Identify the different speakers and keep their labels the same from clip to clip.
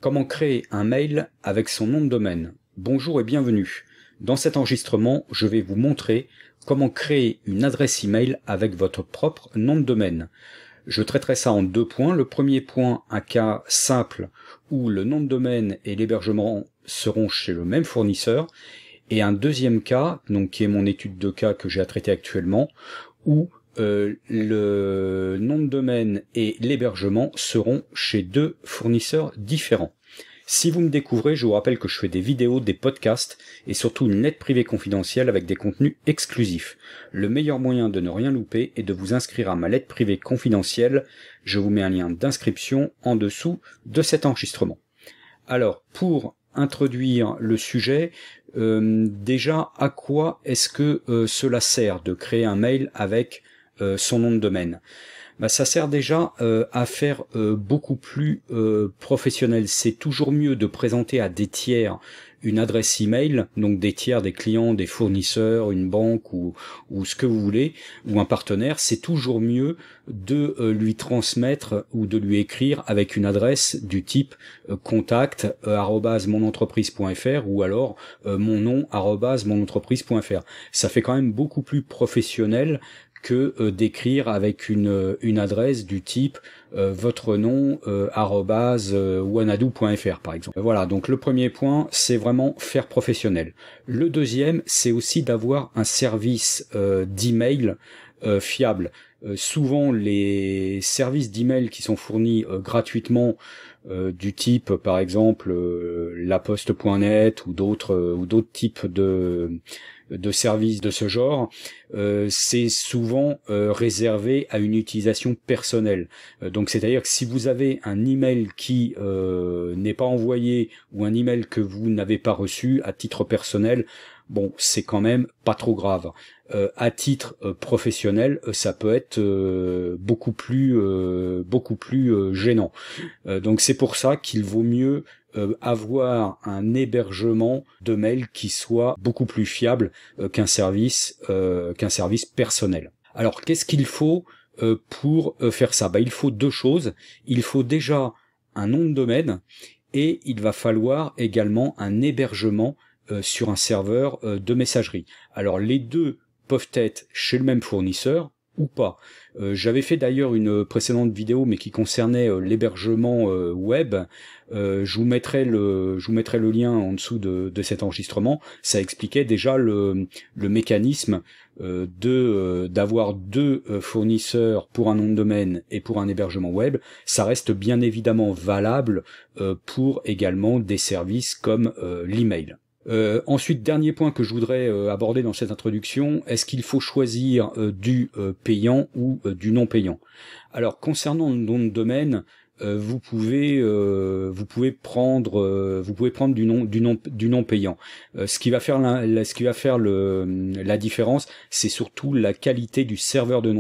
Speaker 1: Comment créer un mail avec son nom de domaine? Bonjour et bienvenue. Dans cet enregistrement, je vais vous montrer comment créer une adresse email avec votre propre nom de domaine. Je traiterai ça en 2 points. Le premier point, un cas simple où le nom de domaine et l'hébergement seront chez le même fournisseur. Et un deuxième cas, donc qui est mon étude de cas que j'ai à traiter actuellement, où le nom de domaine et l'hébergement seront chez 2 fournisseurs différents. Si vous me découvrez, je vous rappelle que je fais des vidéos, des podcasts et surtout une lettre privée confidentielle avec des contenus exclusifs. Le meilleur moyen de ne rien louper est de vous inscrire à ma lettre privée confidentielle. Je vous mets un lien d'inscription en dessous de cet enregistrement. Alors, pour introduire le sujet, déjà, à quoi est-ce que cela sert de créer un mail avec son nom de domaine? Ça sert déjà à faire beaucoup plus professionnel. C'est toujours mieux de présenter à des tiers une adresse email, donc des tiers, des clients, des fournisseurs, une banque ou ce que vous voulez, ou un partenaire. C'est toujours mieux de lui transmettre ou de lui écrire avec une adresse du type contact @monentreprise.fr ou alors mon nom @monentreprise.fr. Ça fait quand même beaucoup plus professionnel que d'écrire avec une adresse du type votre nom @wanadoo.fr par exemple. Voilà, donc le premier point, c'est vraiment faire professionnel. Le deuxième, c'est aussi d'avoir un service d'email fiable. Souvent, les services d'email qui sont fournis gratuitement du type, par exemple, laposte.net ou d'autres types de services de ce genre, c'est souvent réservé à une utilisation personnelle. Donc c'est-à-dire que si vous avez un email qui n'est pas envoyé ou un email que vous n'avez pas reçu à titre personnel, bon, c'est quand même pas trop grave. À titre professionnel, ça peut être beaucoup plus gênant. Donc c'est pour ça qu'il vaut mieux avoir un hébergement de mail qui soit beaucoup plus fiable qu'un service personnel. Alors qu'est-ce qu'il faut pour faire ça? Il faut 2 choses. Il faut déjà un nom de domaine et il va falloir également un hébergement sur un serveur de messagerie. Alors les 2 peuvent être chez le même fournisseur ou pas. J'avais fait d'ailleurs une précédente vidéo mais qui concernait l'hébergement web. Je vous mettrai le lien en dessous de cet enregistrement. Ça expliquait déjà le mécanisme d'avoir 2 fournisseurs pour un nom de domaine et pour un hébergement web. Ça reste bien évidemment valable pour également des services comme l'email. Ensuite, dernier point que je voudrais aborder dans cette introduction, est-ce qu'il faut choisir du payant ou du non payant? Alors, concernant le nom de domaine, vous pouvez prendre du non payant. Ce qui va faire la différence, c'est surtout la qualité du serveur de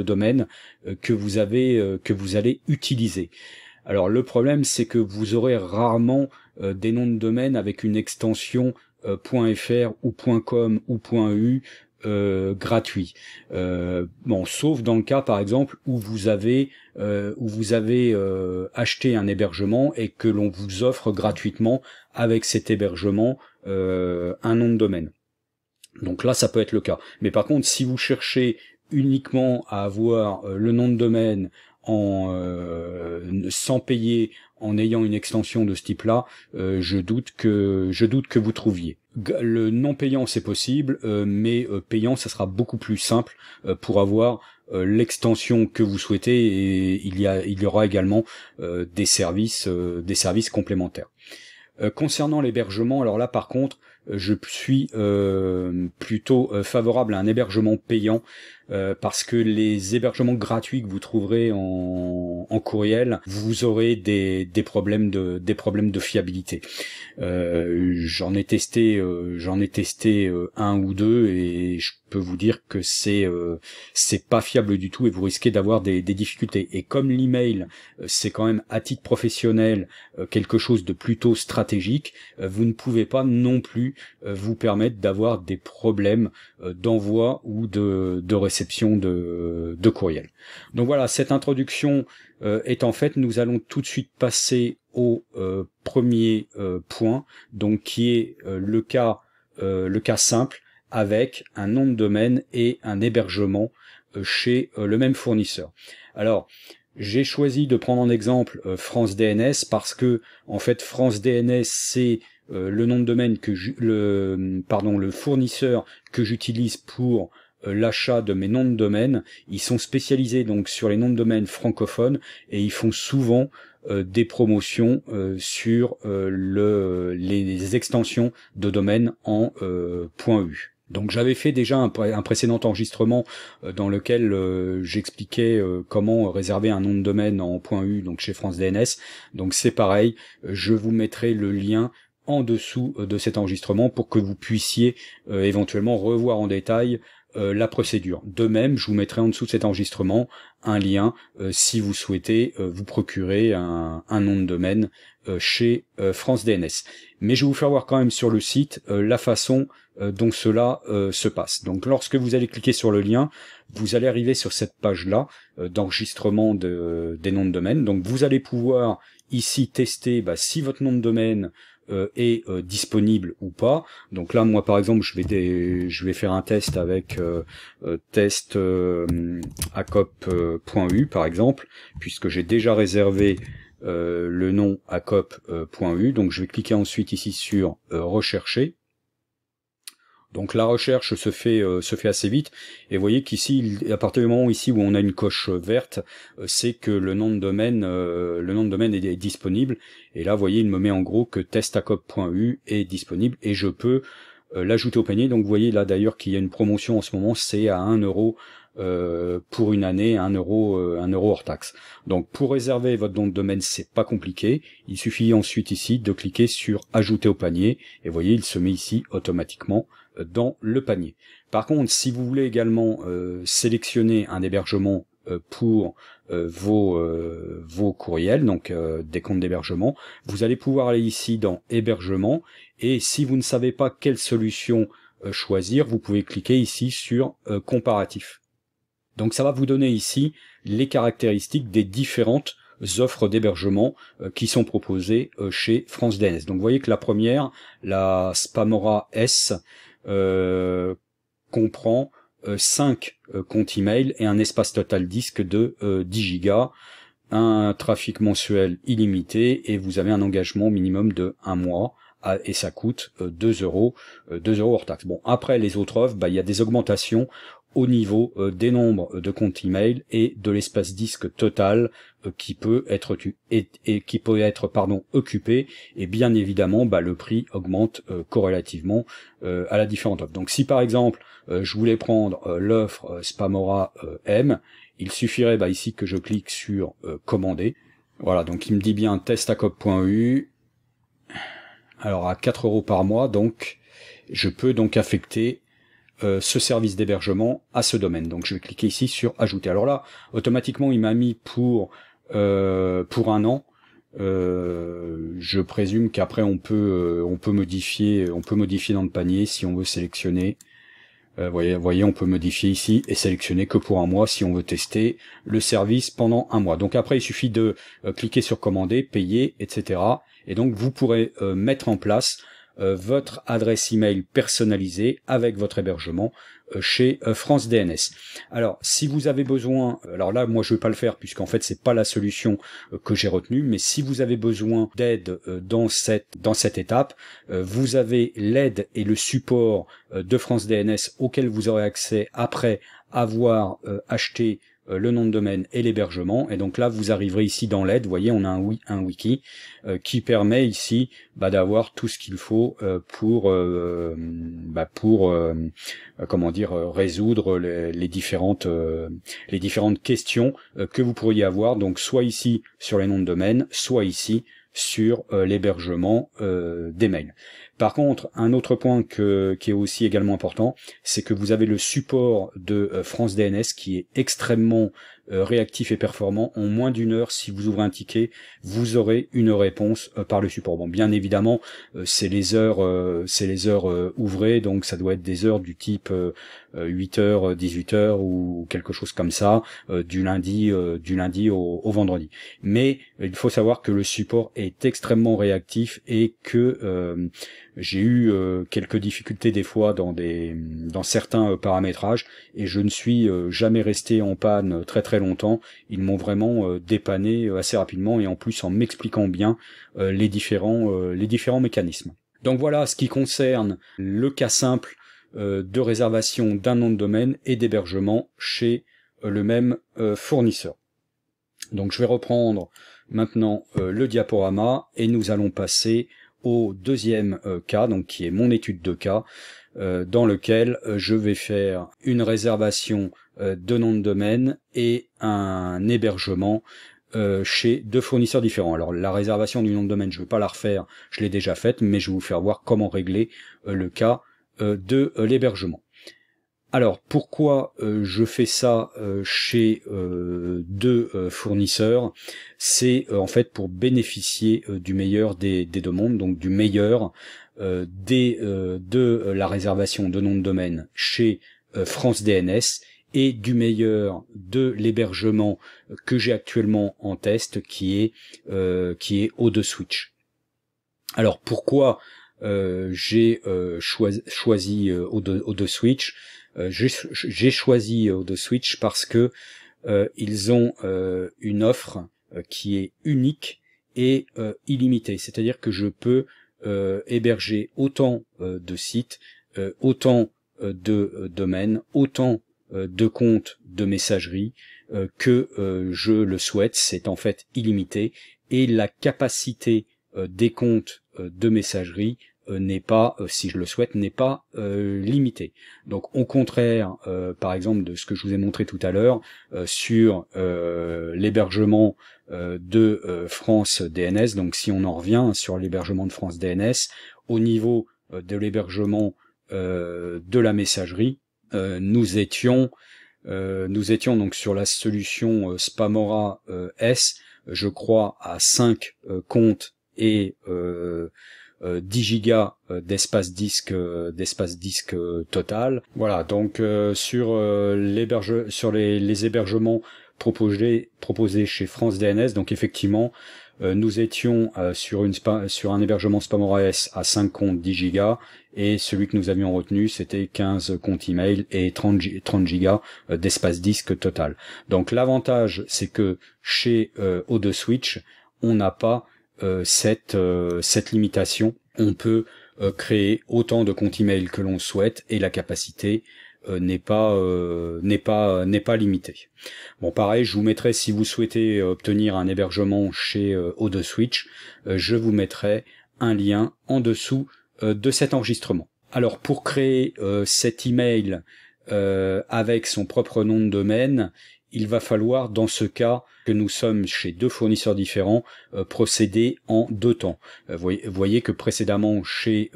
Speaker 1: domaine que vous allez utiliser. Alors le problème, c'est que vous aurez rarement des noms de domaine avec une extension .fr ou .com ou .eu gratuit. Sauf dans le cas par exemple où vous avez acheté un hébergement et que l'on vous offre gratuitement avec cet hébergement un nom de domaine. Donc là, ça peut être le cas. Mais par contre, si vous cherchez uniquement à avoir le nom de domaine sans payer, en ayant une extension de ce type-là, je doute que vous trouviez. Le non payant, c'est possible, mais payant, ça sera beaucoup plus simple pour avoir l'extension que vous souhaitez, et il y aura également des services complémentaires. Concernant l'hébergement, alors là par contre, je suis plutôt favorable à un hébergement payant parce que les hébergements gratuits que vous trouverez en courriel, vous aurez des problèmes de fiabilité. J'en ai testé un ou 2 et je peux vous dire que c'est pas fiable du tout et vous risquez d'avoir des difficultés. Et comme l'email, c'est quand même à titre professionnel quelque chose de plutôt stratégique, vous ne pouvez pas non plus vous permettre d'avoir des problèmes d'envoi ou de réception réception de courriel. Donc voilà, cette introduction étant faite, nous allons tout de suite passer au premier point, donc qui est le cas simple avec un nom de domaine et un hébergement chez le même fournisseur. Alors, j'ai choisi de prendre en exemple France DNS parce que en fait France DNS c'est le nom de domaine que le fournisseur que j'utilise pour l'achat de mes noms de domaine. Ils sont spécialisés donc sur les noms de domaine francophones et ils font souvent des promotions sur les extensions de domaine en .eu. Donc j'avais fait déjà un précédent enregistrement dans lequel j'expliquais comment réserver un nom de domaine en .eu donc chez France DNS. Donc c'est pareil, je vous mettrai le lien en dessous de cet enregistrement pour que vous puissiez éventuellement revoir en détail la procédure. De même, je vous mettrai en dessous de cet enregistrement un lien si vous souhaitez vous procurer un nom de domaine chez France DNS. Mais je vais vous faire voir quand même sur le site la façon dont cela se passe. Donc lorsque vous allez cliquer sur le lien, vous allez arriver sur cette page-là d'enregistrement des noms de domaine. Donc vous allez pouvoir ici tester si votre nom de domaine est disponible ou pas. Donc là, moi par exemple, je vais faire un test avec test acop.u par exemple, puisque j'ai déjà réservé le nom acop.u. Donc je vais cliquer ensuite ici sur rechercher. Donc la recherche se fait assez vite, et vous voyez qu'ici, à partir du moment ici où on a une coche verte, c'est que le nom de domaine est disponible. Et là, vous voyez, il me met en gros que testacop.u est disponible et je peux l'ajouter au panier. Donc vous voyez là d'ailleurs qu'il y a une promotion en ce moment, c'est à 1 euro pour une année, 1 euro hors taxe. Donc pour réserver votre nom de domaine, c'est pas compliqué. Il suffit ensuite ici de cliquer sur ajouter au panier et vous voyez, il se met ici automatiquement dans le panier. Par contre, si vous voulez également sélectionner un hébergement pour vos courriels, donc des comptes d'hébergement, vous allez pouvoir aller ici dans hébergement, et si vous ne savez pas quelle solution choisir, vous pouvez cliquer ici sur comparatif. Donc ça va vous donner ici les caractéristiques des différentes offres d'hébergement qui sont proposées chez France DNS. Donc vous voyez que la première, la Spamora S, comprend 5 comptes email et un espace total disque de 10 Go, un trafic mensuel illimité et vous avez un engagement minimum de 1 mois et ça coûte 2 euros hors taxe. Bon, après les autres offres, il y a des augmentations au niveau des nombres de comptes email et de l'espace disque total qui peut être occupé, et bien évidemment le prix augmente corrélativement à la différente offre. Donc si par exemple je voulais prendre l'offre Spamora M, il suffirait ici que je clique sur commander. Voilà, donc il me dit bien testacop.u, alors à 4 euros par mois, donc je peux donc affecter ce service d'hébergement à ce domaine. Donc je vais cliquer ici sur ajouter. Alors là, automatiquement, il m'a mis pour 1 an. Je présume qu'après on peut modifier dans le panier si on veut sélectionner. Voyez, on peut modifier ici et sélectionner que pour 1 mois si on veut tester le service pendant 1 mois. Donc après, il suffit de cliquer sur commander, payer, etc. Et donc vous pourrez mettre en place votre adresse email personnalisée avec votre hébergement chez France DNS. Alors, si vous avez besoin, alors là, moi je vais pas le faire puisqu'en fait c'est pas la solution que j'ai retenue, mais si vous avez besoin d'aide dans cette étape, vous avez l'aide et le support de France DNS auquel vous aurez accès après avoir acheté le nom de domaine et l'hébergement. Et donc là, vous arriverez ici dans l'aide. Vous voyez, on a un wiki qui permet ici d'avoir tout ce qu'il faut pour résoudre les différentes questions que vous pourriez avoir. Donc soit ici sur les noms de domaine, soit ici sur l'hébergement des mails. Par contre, un autre point qui est aussi également important, c'est que vous avez le support de France DNS qui est extrêmement réactif et performant. En moins d'une heure, si vous ouvrez un ticket, vous aurez une réponse par le support. Bon, bien évidemment, c'est les heures ouvrées, donc ça doit être des heures du type 8h, 18h ou quelque chose comme ça, du lundi au vendredi. Mais il faut savoir que le support est extrêmement réactif et que j'ai eu quelques difficultés des fois dans certains paramétrages et je ne suis jamais resté en panne très très longtemps. Ils m'ont vraiment dépanné assez rapidement et en plus en m'expliquant bien les différents mécanismes. Donc voilà ce qui concerne le cas simple de réservation d'un nom de domaine et d'hébergement chez le même fournisseur. Donc je vais reprendre maintenant le diaporama et nous allons passer au deuxième cas, donc qui est mon étude de cas, dans lequel je vais faire une réservation de nom de domaine et un hébergement chez deux fournisseurs différents. Alors la réservation du nom de domaine, je ne vais pas la refaire, je l'ai déjà faite, mais je vais vous faire voir comment régler le cas de l'hébergement. Alors pourquoi je fais ça chez deux fournisseurs? C'est en fait pour bénéficier du meilleur des deux mondes, donc du meilleur de la réservation de nom de domaine chez France DNS et du meilleur de l'hébergement que j'ai actuellement en test qui est O2 Switch. Alors pourquoi j'ai choisi O2 Switch? J'ai choisi O2 Switch parce que ils ont une offre qui est unique et illimitée. C'est-à-dire que je peux héberger autant de sites, autant de domaines, autant de comptes de messagerie que je le souhaite. C'est en fait illimité et la capacité des comptes de messagerie n'est pas, si je le souhaite, n'est pas limité. Donc au contraire, par exemple, de ce que je vous ai montré tout à l'heure sur l'hébergement de France DNS, donc si on en revient sur l'hébergement de France DNS, au niveau de l'hébergement de la messagerie, nous étions donc sur la solution Spamora S, je crois à 5 comptes et 10 gigas d'espace disque total. Voilà, donc sur les hébergements proposés chez France DNS, donc effectivement nous étions sur un hébergement Spamora S à 5 comptes 10 gigas et celui que nous avions retenu c'était 15 comptes email et 30 gigas d'espace disque total. Donc l'avantage c'est que chez O2 Switch on n'a pas cette limitation. On peut créer autant de comptes email que l'on souhaite et la capacité n'est pas limitée. Bon, pareil, je vous mettrai, si vous souhaitez obtenir un hébergement chez O2 Switch, je vous mettrai un lien en dessous de cet enregistrement. Alors pour créer cet email avec son propre nom de domaine, il va falloir, dans ce cas, que nous sommes chez deux fournisseurs différents, procéder en deux temps. Vous voyez que précédemment, chez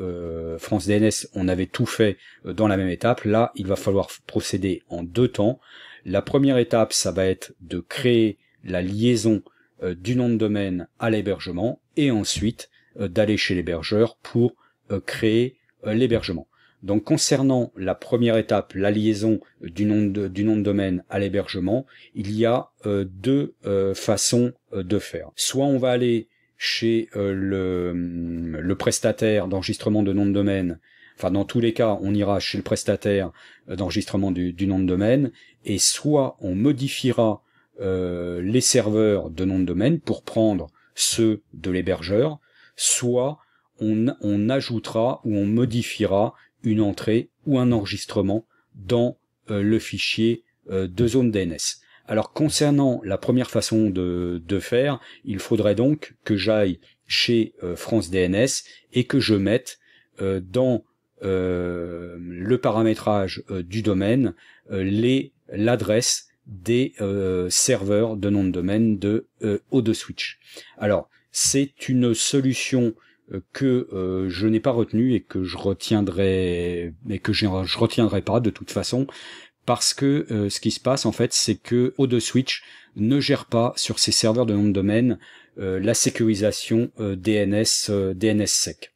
Speaker 1: France DNS, on avait tout fait dans la même étape. Là, il va falloir procéder en deux temps. La première étape, ça va être de créer la liaison du nom de domaine à l'hébergement et ensuite d'aller chez l'hébergeur pour créer l'hébergement. Donc concernant la première étape, la liaison du nom de domaine à l'hébergement, il y a deux façons de faire. Soit on va aller chez le prestataire d'enregistrement de nom de domaine, enfin dans tous les cas on ira chez le prestataire d'enregistrement du nom de domaine, et soit on modifiera les serveurs de nom de domaine pour prendre ceux de l'hébergeur, soit on ajoutera ou on modifiera une entrée ou un enregistrement dans le fichier de zone DNS. Alors concernant la première façon de faire, il faudrait donc que j'aille chez France DNS et que je mette dans le paramétrage du domaine l'adresse des serveurs de nom de domaine de O2 Switch. Alors c'est une solution que je n'ai pas retenu et que je retiendrai pas de toute façon, parce que ce qui se passe en fait, c'est que O2Switch ne gère pas sur ses serveurs de nom de domaine la sécurisation DNSSEC.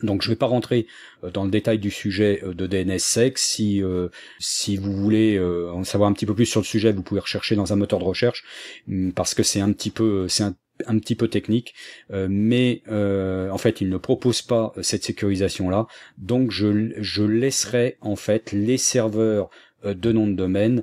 Speaker 1: Donc je ne vais pas rentrer dans le détail du sujet de DNSSEC. Si vous voulez en savoir un petit peu plus sur le sujet, vous pouvez rechercher dans un moteur de recherche, parce que c'est un petit peu technique, mais en fait il ne propose pas cette sécurisation là, donc je laisserai en fait les serveurs de nom de domaine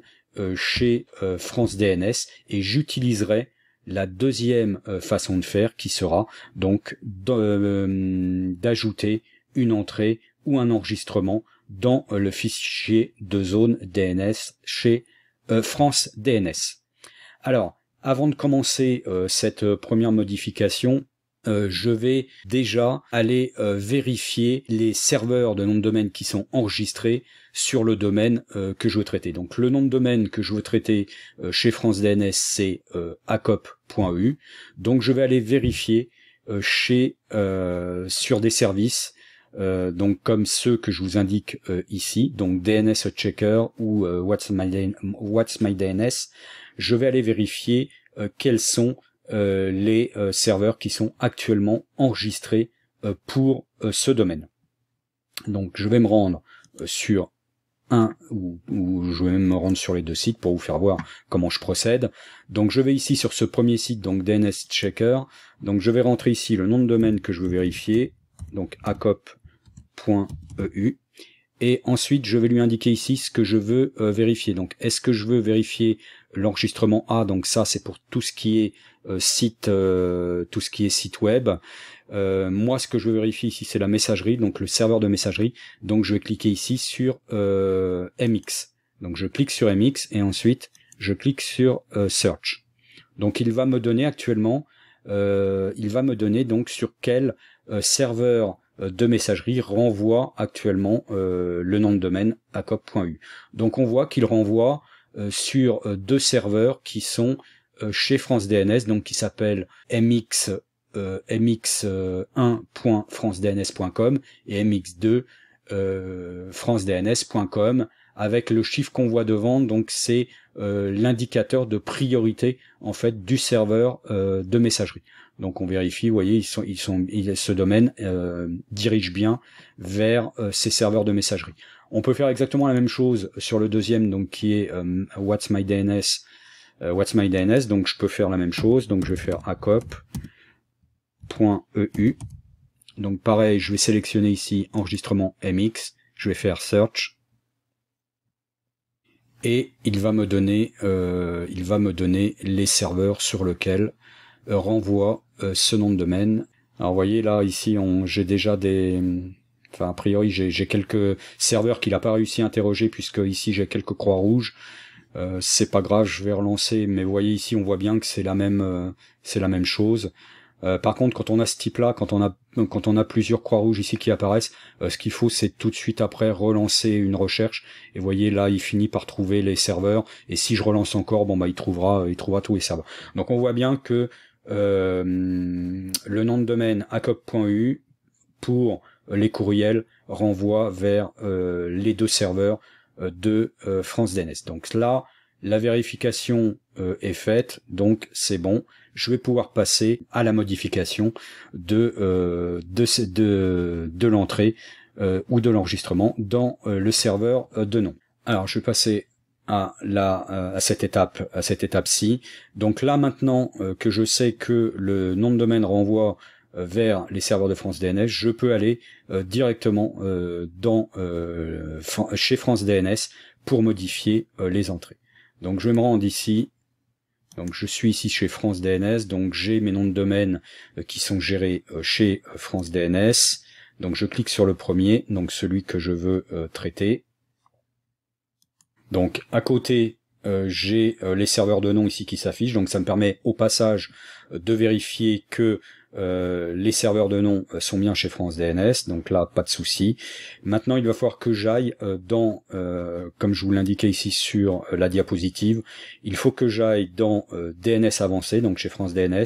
Speaker 1: chez France DNS, et j'utiliserai la deuxième façon de faire, qui sera donc d'ajouter une entrée ou un enregistrement dans le fichier de zone DNS chez France DNS. Alors, avant de commencer cette première modification, je vais déjà aller vérifier les serveurs de nom de domaine qui sont enregistrés sur le domaine que je veux traiter. Donc le nom de domaine que je veux traiter chez France DNS, c'est acop.eu. Donc je vais aller vérifier sur des services donc comme ceux que je vous indique ici, donc DNS Checker ou What's My DNS. Je vais aller vérifier quels sont les serveurs qui sont actuellement enregistrés pour ce domaine. Donc je vais me rendre sur ou je vais même me rendre sur les deux sites pour vous faire voir comment je procède. Donc je vais ici sur ce premier site, donc DNS Checker. Donc je vais rentrer ici le nom de domaine que je veux vérifier, donc acop.eu. Et ensuite, je vais lui indiquer ici ce que je veux vérifier. Donc, est-ce que je veux vérifier l'enregistrement A? Donc ça, c'est pour tout ce qui est site web. Moi, ce que je veux vérifier ici, c'est la messagerie, donc le serveur de messagerie. Donc, je vais cliquer ici sur MX. Donc, je clique sur MX et ensuite, je clique sur Search. Donc, il va me donner actuellement, donc sur quel serveur de messagerie renvoie actuellement le nom de domaine acop.eu. Donc on voit qu'il renvoie sur deux serveurs qui sont chez France DNS, donc qui s'appellent mx1.francedns.com et mx2 francedns.com, avec le chiffre qu'on voit devant, donc c'est l'indicateur de priorité en fait du serveur de messagerie. Donc on vérifie, vous voyez, ce domaine dirige bien vers ces serveurs de messagerie. On peut faire exactement la même chose sur le deuxième, donc qui est What's My DNS. Donc je peux faire la même chose. Donc je vais faire acop.eu. Donc pareil, je vais sélectionner ici enregistrement MX. Je vais faire search. Et il va me donner les serveurs sur lesquels renvoie ce nom de domaine. Alors vous voyez là, ici, j'ai déjà a priori, j'ai quelques serveurs qu'il n'a pas réussi à interroger, puisque ici j'ai quelques croix rouges. C'est pas grave, je vais relancer, mais vous voyez ici, on voit bien que c'est la même chose. Par contre, quand on a ce type-là, quand on a plusieurs croix rouges ici qui apparaissent, ce qu'il faut, c'est tout de suite après relancer une recherche. Et vous voyez là, il finit par trouver les serveurs. Et si je relance encore, bon bah il trouvera tous les serveurs. Donc on voit bien que le nom de domaine acop.eu pour les courriels renvoie vers les deux serveurs de France DNS. Donc là, la vérification est faite, donc c'est bon. Je vais pouvoir passer à la modification de l'entrée ou de l'enregistrement dans le serveur de nom. Alors je vais passer à cette étape-ci. Donc là maintenant que je sais que le nom de domaine renvoie vers les serveurs de France DNS, je peux aller directement chez France DNS pour modifier les entrées. Donc je vais me rendre ici. Donc je suis ici chez France DNS, donc j'ai mes noms de domaine qui sont gérés chez France DNS. Donc je clique sur le premier, donc celui que je veux traiter. Donc à côté, j'ai les serveurs de nom ici qui s'affichent, donc ça me permet au passage de vérifier que les serveurs de nom sont bien chez France DNS, donc là pas de souci. Maintenant il va falloir que j'aille comme je vous l'indiquais ici sur la diapositive, il faut que j'aille dans DNS avancé, donc chez France DNS,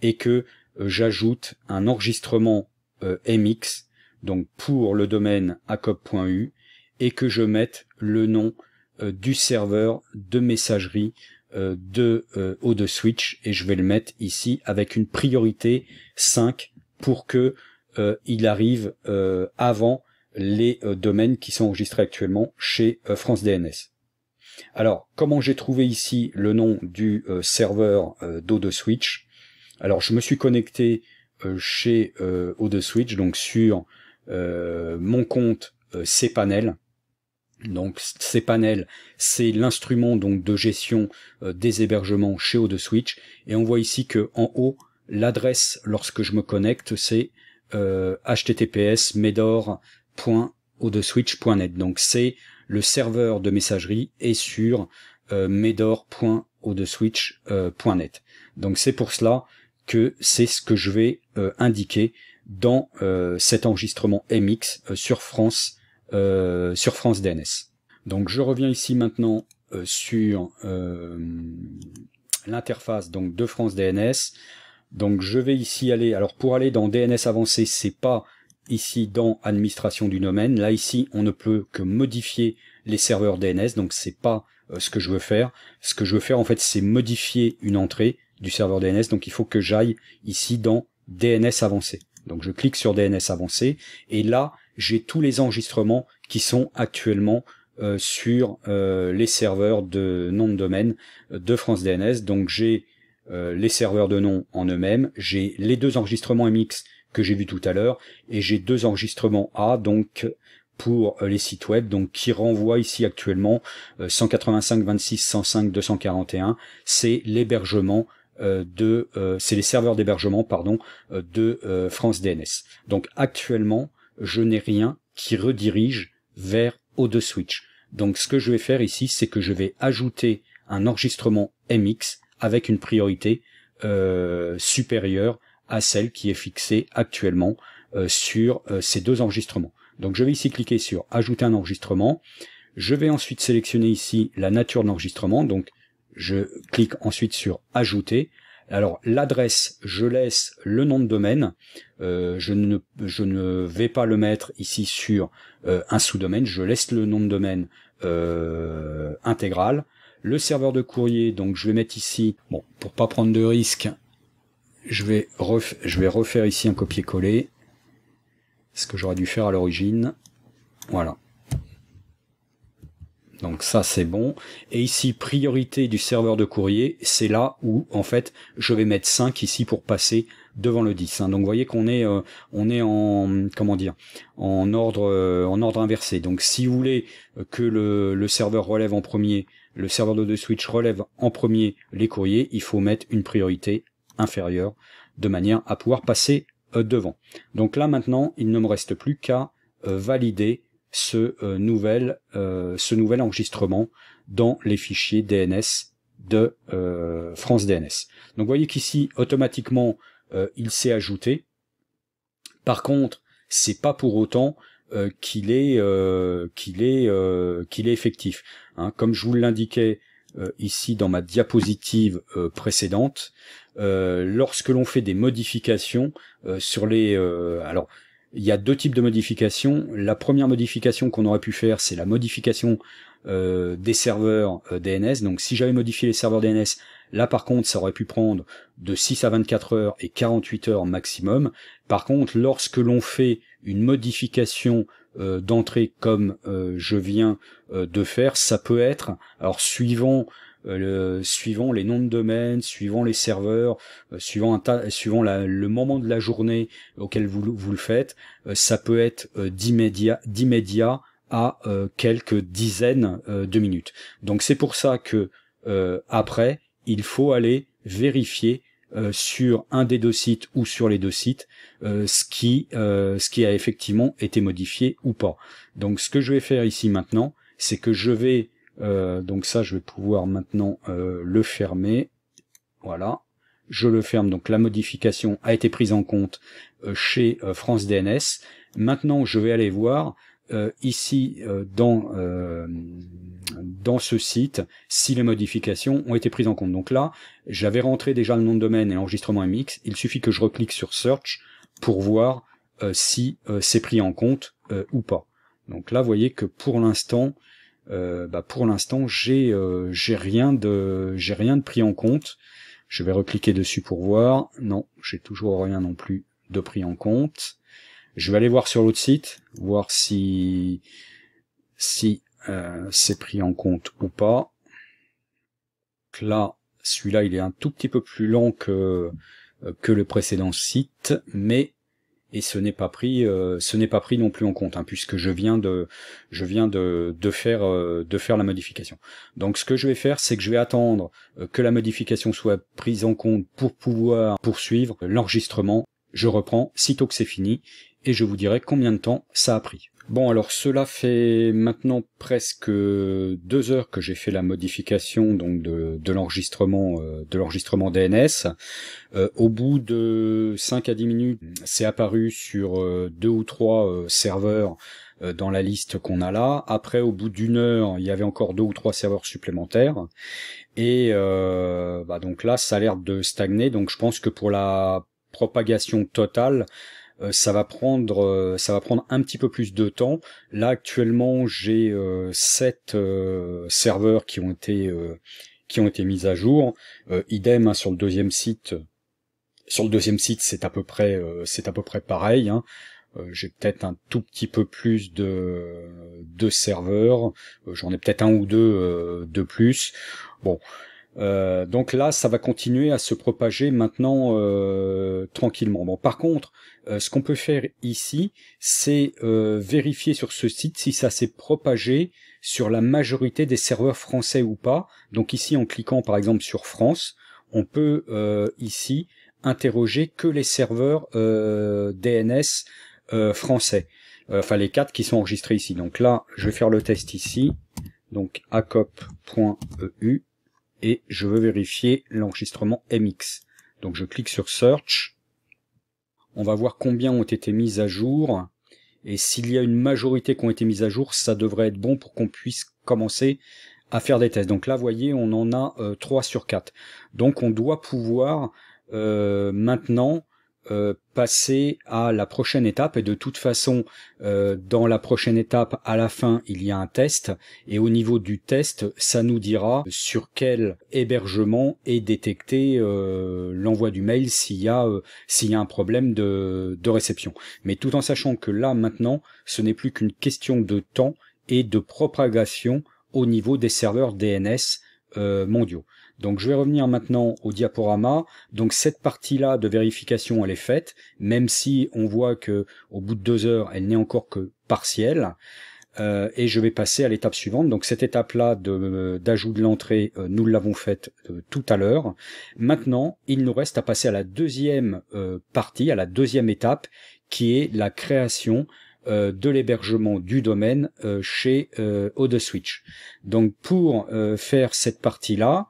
Speaker 1: et que j'ajoute un enregistrement MX, donc pour le domaine acop.u, et que je mette le nom du serveur de messagerie de O2 Switch, et je vais le mettre ici avec une priorité 5 pour que il arrive avant les domaines qui sont enregistrés actuellement chez France DNS. Alors, comment j'ai trouvé ici le nom du serveur d'O2 Switch? Alors, je me suis connecté chez O2 Switch, donc sur mon compte cPanel. Donc cPanel, c'est l'instrument donc de gestion des hébergements chez O2 Switch, et on voit ici que en haut, l'adresse lorsque je me connecte, c'est https://medor.o2switch.net. Donc c'est le serveur de messagerie est sur medor.o2switch.net. Donc c'est pour cela que c'est ce que je vais indiquer dans cet enregistrement MX sur France DNS. Donc je reviens ici maintenant sur l'interface donc de France DNS. Donc je vais ici aller, alors pour aller dans DNS avancé, c'est pas ici dans administration du domaine. Là ici, on ne peut que modifier les serveurs DNS, donc c'est pas ce que je veux faire. Ce que je veux faire en fait, c'est modifier une entrée du serveur DNS, donc il faut que j'aille ici dans DNS avancé. Donc je clique sur DNS avancé, et là, j'ai tous les enregistrements qui sont actuellement sur les serveurs de nom de domaine de France DNS. Donc j'ai les serveurs de nom en eux-mêmes, j'ai les deux enregistrements MX que j'ai vu tout à l'heure, et j'ai deux enregistrements A, donc pour les sites web, donc qui renvoient ici actuellement 185.26.105.241, c'est l'hébergement c'est les serveurs d'hébergement de France DNS. Donc actuellement, je n'ai rien qui redirige vers O2 Switch. Donc ce que je vais faire ici, c'est que je vais ajouter un enregistrement MX avec une priorité supérieure à celle qui est fixée actuellement sur ces deux enregistrements. Donc je vais ici cliquer sur ajouter un enregistrement. Je vais ensuite sélectionner ici la nature de l'enregistrement. Donc je clique ensuite sur ajouter. Alors l'adresse, je laisse le nom de domaine. Je ne vais pas le mettre ici sur un sous-domaine. Je laisse le nom de domaine intégral. Le serveur de courrier, donc je vais mettre ici, bon, pour pas prendre de risque, je vais refaire ici un copier-coller, ce que j'aurais dû faire à l'origine. Voilà. Donc ça c'est bon. Et ici, priorité du serveur de courrier, c'est là où en fait je vais mettre 5 ici pour passer devant le 10. Donc vous voyez qu'on est en ordre inversé. Donc si vous voulez que le serveur relève en premier, le serveur de Switch relève en premier les courriers, il faut mettre une priorité inférieure de manière à pouvoir passer devant. Donc là maintenant, il ne me reste plus qu'à valider ce nouvel enregistrement dans les fichiers DNS de France DNS. Donc vous voyez qu'ici automatiquement il s'est ajouté. Par contre, c'est pas pour autant qu'il est effectif. Comme je vous l'indiquais ici dans ma diapositive précédente, lorsque l'on fait des modifications sur les alors il y a deux types de modifications. La première modification qu'on aurait pu faire, c'est la modification des serveurs DNS. Donc si j'avais modifié les serveurs DNS, là par contre ça aurait pu prendre de 6 à 24 heures et 48 heures maximum. Par contre, lorsque l'on fait une modification d'entrée comme je viens de faire, ça peut être, alors suivant les noms de domaine, suivant les serveurs, suivant le moment de la journée auquel vous le faites, ça peut être d'immédiat à quelques dizaines de minutes. Donc c'est pour ça que après, il faut aller vérifier sur un des deux sites ou sur les deux sites ce qui a effectivement été modifié ou pas. Donc ce que je vais faire ici maintenant, c'est que je vais donc ça je vais pouvoir maintenant le fermer. Voilà, je le ferme. Donc la modification a été prise en compte chez France DNS. Maintenant je vais aller voir ici dans ce site si les modifications ont été prises en compte. Donc là j'avais rentré déjà le nom de domaine et l'enregistrement MX. Il suffit que je reclique sur Search pour voir si c'est pris en compte ou pas. Donc là vous voyez que pour l'instant pour l'instant j'ai rien de pris en compte. Je vais recliquer dessus pour voir. Non, j'ai toujours rien non plus de pris en compte. Je vais aller voir sur l'autre site, voir si c'est pris en compte ou pas. Donc là, celui-là, il est un tout petit peu plus lent que le précédent site, mais ce n'est pas pris non plus en compte, hein, puisque je viens de faire la modification. Donc ce que je vais faire, c'est que je vais attendre que la modification soit prise en compte pour pouvoir poursuivre l'enregistrement. Je reprends sitôt que c'est fini et je vous dirai combien de temps ça a pris. Bon, alors cela fait maintenant presque 2 heures que j'ai fait la modification donc de l'enregistrement DNS. Au bout de 5 à 10 minutes, c'est apparu sur 2 ou 3 serveurs dans la liste qu'on a là. Après, au bout d'1 heure, il y avait encore 2 ou 3 serveurs supplémentaires. Et donc là, ça a l'air de stagner. Donc je pense que pour la propagation totale, ça va prendre un petit peu plus de temps. Là actuellement j'ai 7 serveurs qui ont été mis à jour. Idem sur le deuxième site. Sur le deuxième site c'est à peu près pareil. Hein. J'ai peut-être un tout petit peu plus de serveurs. J'en ai peut-être un ou deux de plus. Bon. Donc là, ça va continuer à se propager maintenant tranquillement. Bon, par contre, ce qu'on peut faire ici, c'est vérifier sur ce site si ça s'est propagé sur la majorité des serveurs français ou pas. Donc ici, en cliquant par exemple sur France, on peut ici interroger que les serveurs DNS français. Enfin, les 4 qui sont enregistrés ici. Donc là, je vais faire le test ici. Donc acop.eu. Et je veux vérifier l'enregistrement MX. Donc je clique sur Search. On va voir combien ont été mises à jour. Et s'il y a une majorité qui ont été mises à jour, ça devrait être bon pour qu'on puisse commencer à faire des tests. Donc là, vous voyez, on en a 3 sur 4. Donc on doit pouvoir maintenant passer à la prochaine étape, et de toute façon dans la prochaine étape, à la fin il y a un test, et au niveau du test ça nous dira sur quel hébergement est détecté l'envoi du mail s'il y a un problème de réception, mais tout en sachant que là maintenant ce n'est plus qu'une question de temps et de propagation au niveau des serveurs DNS mondiaux. Donc je vais revenir maintenant au diaporama. Donc cette partie-là de vérification, elle est faite, même si on voit que au bout de 2 heures, elle n'est encore que partielle. Et je vais passer à l'étape suivante. Donc cette étape-là d'ajout de l'entrée, nous l'avons faite tout à l'heure. Maintenant, il nous reste à passer à la deuxième partie, à la deuxième étape, qui est la création de l'hébergement du domaine chez ODESwitch. Donc pour faire cette partie-là,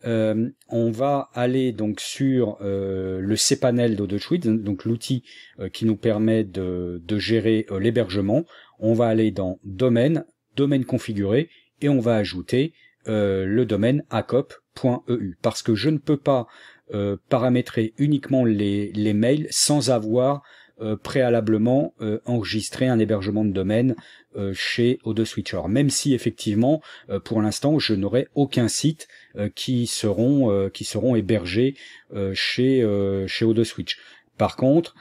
Speaker 1: on va aller donc sur le cPanel d'ODESwitch, donc l'outil qui nous permet de gérer l'hébergement. On va aller dans domaine configuré, et on va ajouter le domaine acop.eu, parce que je ne peux pas paramétrer uniquement les mails sans avoir préalablement enregistré un hébergement de domaine chez ODESwitch. Alors, même si effectivement pour l'instant je n'aurai aucun site qui seront hébergés chez ODESwitch. Par contre,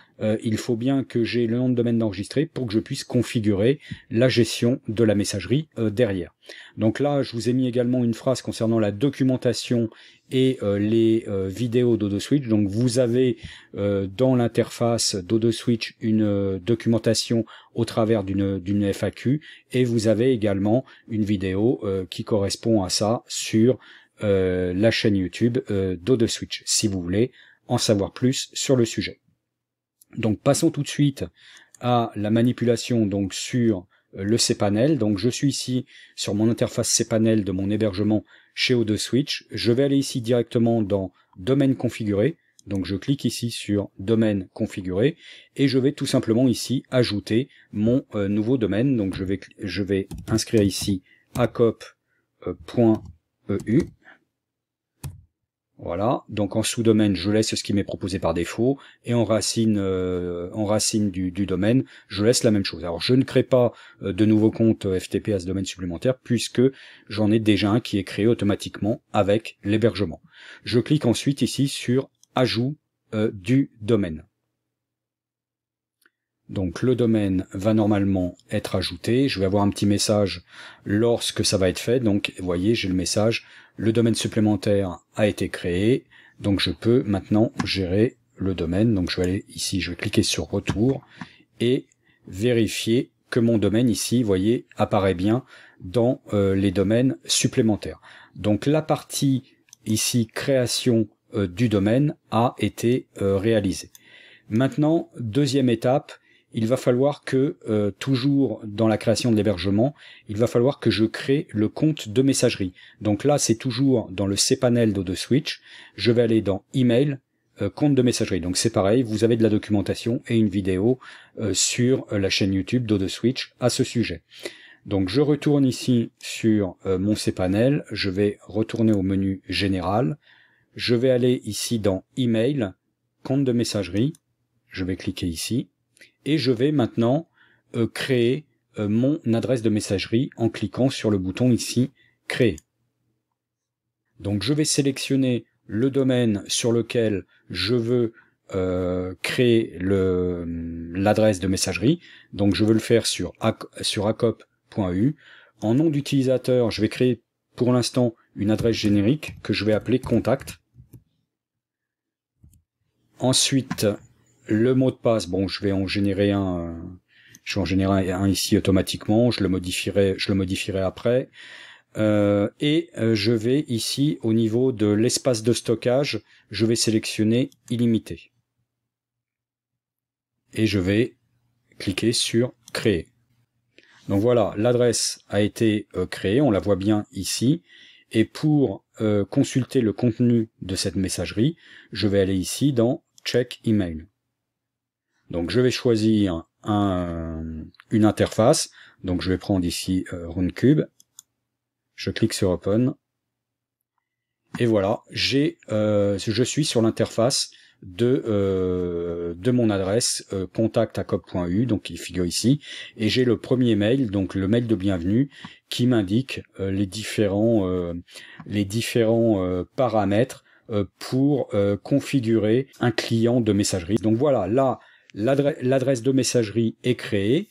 Speaker 1: il faut bien que j'ai le nom de domaine enregistré pour que je puisse configurer la gestion de la messagerie derrière. Donc là, je vous ai mis également une phrase concernant la documentation et les vidéos d'ODESwitch. Donc vous avez dans l'interface d'ODESwitch une documentation au travers d'une FAQ, et vous avez également une vidéo qui correspond à ça sur la chaîne YouTube d'ODESwitch, si vous voulez en savoir plus sur le sujet. Donc passons tout de suite à la manipulation donc sur le cPanel. Donc je suis ici sur mon interface cPanel de mon hébergement chez ODESwitch. Je vais aller ici directement dans domaine configuré. Donc je clique ici sur domaine configuré, et je vais tout simplement ici ajouter mon nouveau domaine. Donc je vais inscrire ici acop.eu. Voilà, donc en sous-domaine, je laisse ce qui m'est proposé par défaut, et en racine du domaine, je laisse la même chose. Alors je ne crée pas de nouveaux comptes FTP à ce domaine supplémentaire, puisque j'en ai déjà un qui est créé automatiquement avec l'hébergement. Je clique ensuite ici sur Ajout du domaine. Donc le domaine va normalement être ajouté, je vais avoir un petit message lorsque ça va être fait, donc vous voyez j'ai le message, le domaine supplémentaire a été créé, donc je peux maintenant gérer le domaine, donc je vais aller ici, je vais cliquer sur retour et vérifier que mon domaine ici, vous voyez, apparaît bien dans les domaines supplémentaires. Donc la partie ici création du domaine a été réalisée. Maintenant, deuxième étape, il va falloir que, toujours dans la création de l'hébergement, il va falloir que je crée le compte de messagerie. Donc là, c'est toujours dans le cPanel d'AutoSwitch. Je vais aller dans Email, compte de messagerie. Donc c'est pareil, vous avez de la documentation et une vidéo sur la chaîne YouTube d'AutoSwitch à ce sujet. Donc je retourne ici sur mon cPanel, je vais retourner au menu Général, je vais aller ici dans Email, compte de messagerie, je vais cliquer ici, et je vais maintenant créer mon adresse de messagerie en cliquant sur le bouton ici Créer. Donc je vais sélectionner le domaine sur lequel je veux créer l'adresse de messagerie. Donc je veux le faire sur acop.eu. En nom d'utilisateur, je vais créer pour l'instant une adresse générique que je vais appeler contact. Ensuite, le mot de passe, bon, je vais en générer un ici automatiquement, je le modifierai après. Je vais ici, au niveau de l'espace de stockage, je vais sélectionner illimité. Et je vais cliquer sur créer. Donc voilà, l'adresse a été créée, on la voit bien ici. Et pour consulter le contenu de cette messagerie, je vais aller ici dans Check Email. Donc je vais choisir une interface, donc je vais prendre ici Runcube, je clique sur Open, et voilà, je suis sur l'interface de mon adresse contact@acop.eu, donc qui figure ici, et j'ai le premier mail, donc le mail de bienvenue, qui m'indique les différents paramètres pour configurer un client de messagerie. Donc voilà, là, l'adresse de messagerie est créée.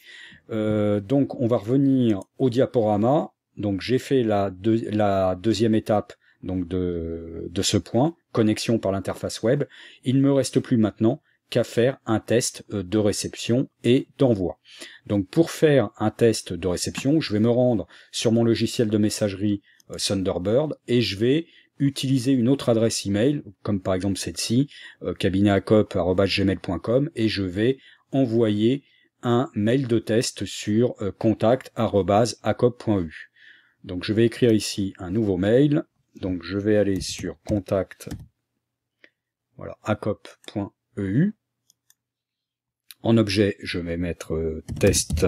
Speaker 1: Donc on va revenir au diaporama. Donc j'ai fait la deuxième étape donc de ce point, connexion par l'interface web. Il ne me reste plus maintenant qu'à faire un test de réception et d'envoi. Donc pour faire un test de réception, je vais me rendre sur mon logiciel de messagerie Thunderbird et je vais utiliser une autre adresse email, comme par exemple celle-ci, cabinetacop@gmail.com, et je vais envoyer un mail de test sur contact@acop.eu. Donc je vais écrire ici un nouveau mail, donc je vais aller sur contact, voilà, acop.eu. En objet, je vais mettre test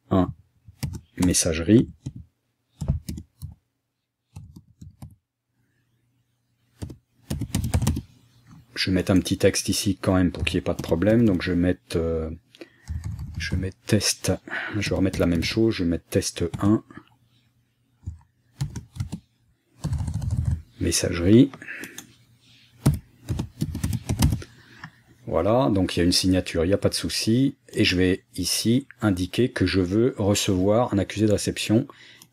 Speaker 1: 1 messagerie. Je vais mettre un petit texte ici quand même pour qu'il n'y ait pas de problème. Donc je vais mettre test, je vais remettre la même chose, je vais mettre test 1 messagerie. Voilà, donc il y a une signature, il n'y a pas de souci, et je vais ici indiquer que je veux recevoir un accusé de réception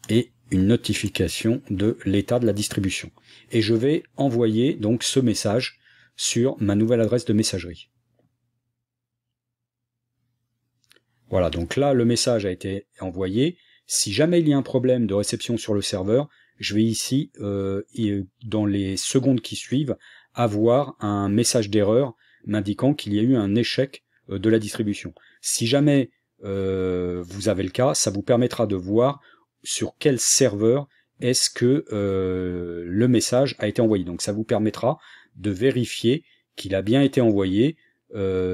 Speaker 1: et une notification de l'état de la distribution. Et je vais envoyer donc ce message sur ma nouvelle adresse de messagerie. Voilà, donc là le message a été envoyé. Si jamais il y a un problème de réception sur le serveur, je vais ici, dans les secondes qui suivent, avoir un message d'erreur m'indiquant qu'il y a eu un échec de la distribution. Si jamais vous avez le cas, ça vous permettra de voir sur quel serveur est-ce que le message a été envoyé. Donc ça vous permettra de vérifier qu'il a bien été envoyé,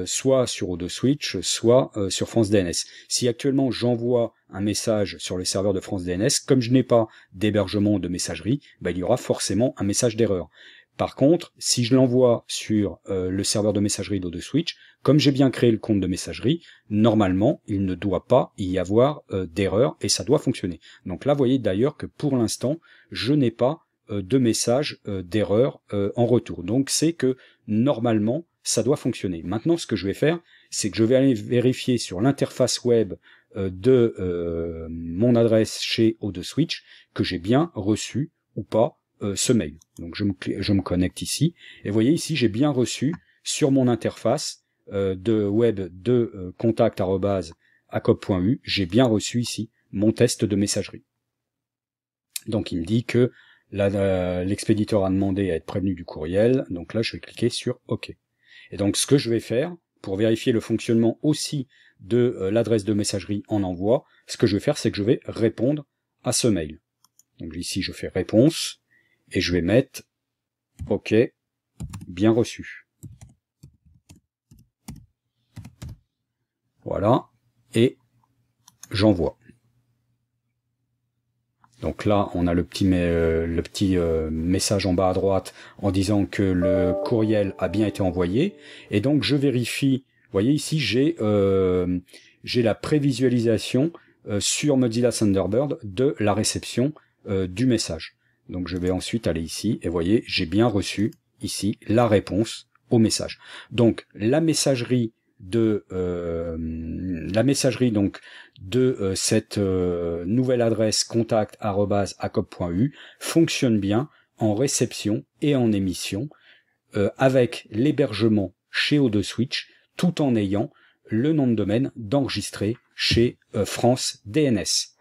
Speaker 1: soit sur AutoSwitch, soit sur France DNS. Si actuellement j'envoie un message sur le serveur de France DNS, comme je n'ai pas d'hébergement de messagerie, il y aura forcément un message d'erreur. Par contre, si je l'envoie sur le serveur de messagerie d'O2Switch, comme j'ai bien créé le compte de messagerie, normalement, il ne doit pas y avoir d'erreur et ça doit fonctionner. Donc là, vous voyez d'ailleurs que pour l'instant, je n'ai pas de message d'erreur en retour. Donc c'est que normalement, ça doit fonctionner. Maintenant, ce que je vais faire, c'est que je vais aller vérifier sur l'interface web de mon adresse chez O2Switch que j'ai bien reçu ou pas ce mail. Donc je me connecte ici, et vous voyez ici, j'ai bien reçu sur mon interface de web de contact@acob.u, j'ai bien reçu ici mon test de messagerie. Donc il me dit que l'expéditeur a demandé à être prévenu du courriel, donc là je vais cliquer sur OK. Et donc ce que je vais faire, pour vérifier le fonctionnement aussi de l'adresse de messagerie en envoi, ce que je vais faire, c'est que je vais répondre à ce mail. Donc ici je fais réponse, et je vais mettre OK, bien reçu. Voilà, et j'envoie. Donc là, on a le petit message en bas à droite en disant que le courriel a bien été envoyé. Et donc je vérifie, vous voyez ici, j'ai la prévisualisation sur Mozilla Thunderbird de la réception du message. Donc je vais ensuite aller ici, et vous voyez, j'ai bien reçu ici la réponse au message. Donc la messagerie de cette nouvelle adresse contact@acob.u fonctionne bien en réception et en émission avec l'hébergement chez O2Switch, tout en ayant le nom de domaine d'enregistrer chez France DNS.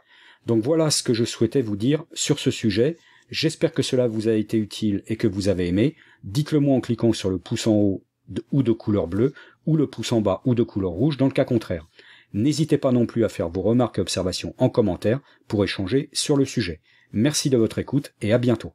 Speaker 1: Donc voilà ce que je souhaitais vous dire sur ce sujet. J'espère que cela vous a été utile et que vous avez aimé. Dites-le moi en cliquant sur le pouce en haut ou de couleur bleue, ou le pouce en bas ou de couleur rouge dans le cas contraire. N'hésitez pas non plus à faire vos remarques et observations en commentaire pour échanger sur le sujet. Merci de votre écoute et à bientôt.